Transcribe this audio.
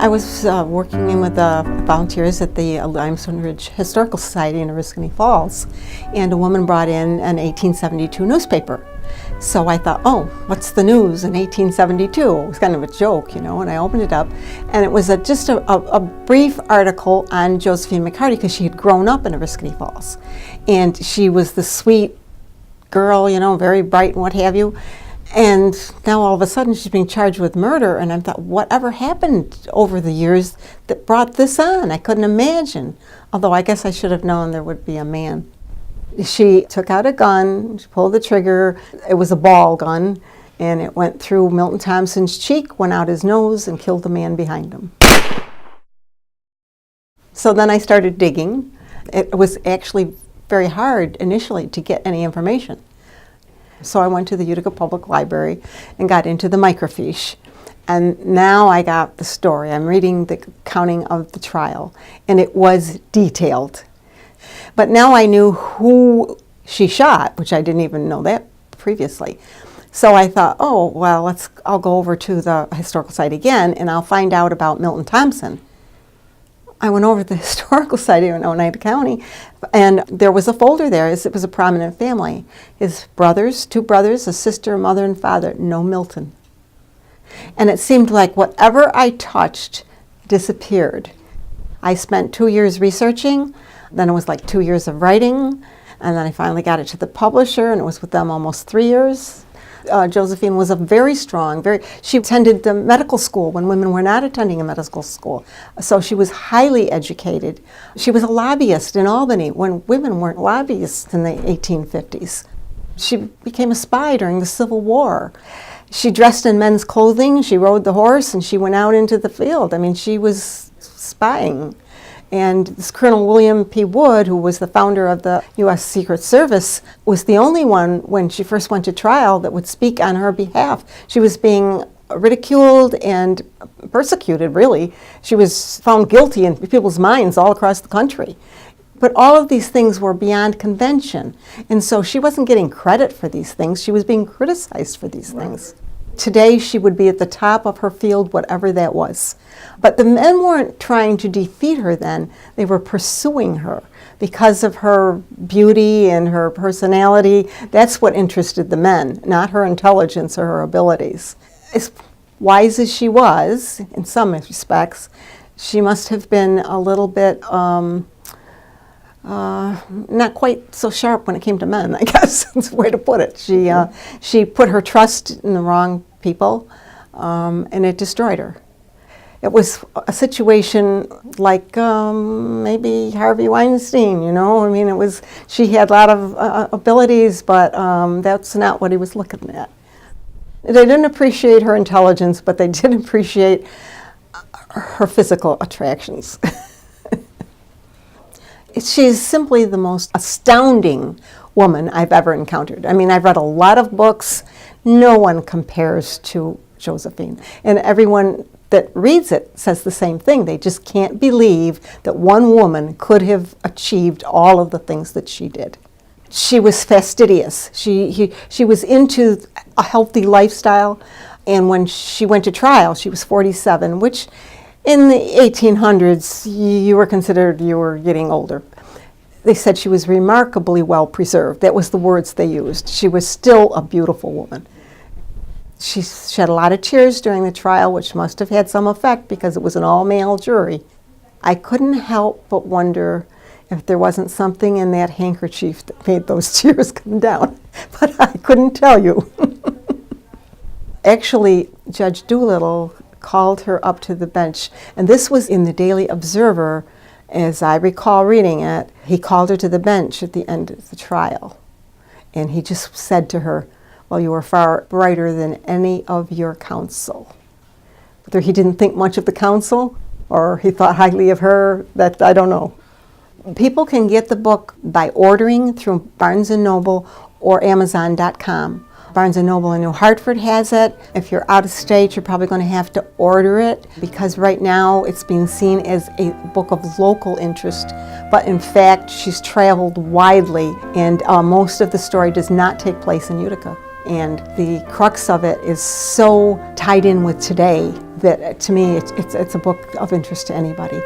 I was working in with volunteers at the Limestone Ridge Historical Society in Oriskany Falls, and a woman brought in an 1872 newspaper. So I thought, oh, what's the news in 1872? It was kind of a joke, you know, and I opened it up, and it was just a brief article on Josephine McCarty, because she had grown up in Oriskany Falls. And she was the sweet girl, you know, very bright and what have you. And now all of a sudden she's being charged with murder, and I thought, whatever happened over the years that brought this on? I couldn't imagine. Although I guess I should have known there would be a man. She took out a gun, she pulled the trigger. It was a ball gun, and it went through Milton Thompson's cheek, went out his nose, and killed the man behind him. So then I started digging. It was actually very hard initially to get any information. So I went to the Utica Public Library and got into the microfiche. And now I got the story. I'm reading the accounting of the trial, and it was detailed. But now I knew who she shot, which I didn't even know that previously. So I thought, oh, well, I'll go over to the historical site again, and I'll find out about Milton Thompson. I went over to the historical site in Oneida County, and there was a folder there. It was a prominent family. His brothers, 2 brothers, a sister, mother, and father, no Milton. And it seemed like whatever I touched disappeared. I spent 2 years researching, then it was like 2 years of writing, and then I finally got it to the publisher, and it was with them almost 3 years. Josephine was she attended the medical school when women were not attending a medical school. So she was highly educated. She was a lobbyist in Albany when women weren't lobbyists in the 1850s. She became a spy during the Civil War. She dressed in men's clothing, she rode the horse, and she went out into the field. I mean, she was spying. And this Colonel William P. Wood, who was the founder of the U.S. Secret Service, was the only one, when she first went to trial, that would speak on her behalf. She was being ridiculed and persecuted, really. She was found guilty in people's minds all across the country. But all of these things were beyond convention. And so she wasn't getting credit for these things. She was being criticized for these things. Today, she would be at the top of her field, whatever that was. But the men weren't trying to defeat her then. They were pursuing her because of her beauty and her personality. That's what interested the men, not her intelligence or her abilities. As wise as she was, in some respects, she must have been a little bit not quite so sharp when it came to men, I guess. That's the way to put it. She put her trust in the wrong people, and it destroyed her. It was a situation like maybe Harvey Weinstein, you know? I mean, she had a lot of abilities, but that's not what he was looking at. They didn't appreciate her intelligence, but they did appreciate her physical attractions. She's simply the most astounding woman I've ever encountered. I mean, I've read a lot of books. No one compares to Josephine. And everyone that reads it says the same thing. They just can't believe that one woman could have achieved all of the things that she did. She was fastidious. She was into a healthy lifestyle. And when she went to trial, she was 47, which in the 1800s, you were considered you were getting older. They said she was remarkably well preserved. That was the words they used. She was still a beautiful woman. She shed a lot of tears during the trial, which must have had some effect because it was an all-male jury. I couldn't help but wonder if there wasn't something in that handkerchief that made those tears come down, but I couldn't tell you. Actually, Judge Doolittle called her up to the bench, and this was in the Daily Observer, as I recall reading it. He called her to the bench at the end of the trial, and he just said to her, well, you were far brighter than any of your counsel. Whether he didn't think much of the counsel or he thought highly of her, that I don't know. People can get the book by ordering through Barnes & Noble or Amazon.com. Barnes & Noble in New Hartford has it. If you're out of state, you're probably going to have to order it because right now it's being seen as a book of local interest. But in fact, she's traveled widely, and most of the story does not take place in Utica. and the crux of it is so tied in with today that to me it's a book of interest to anybody.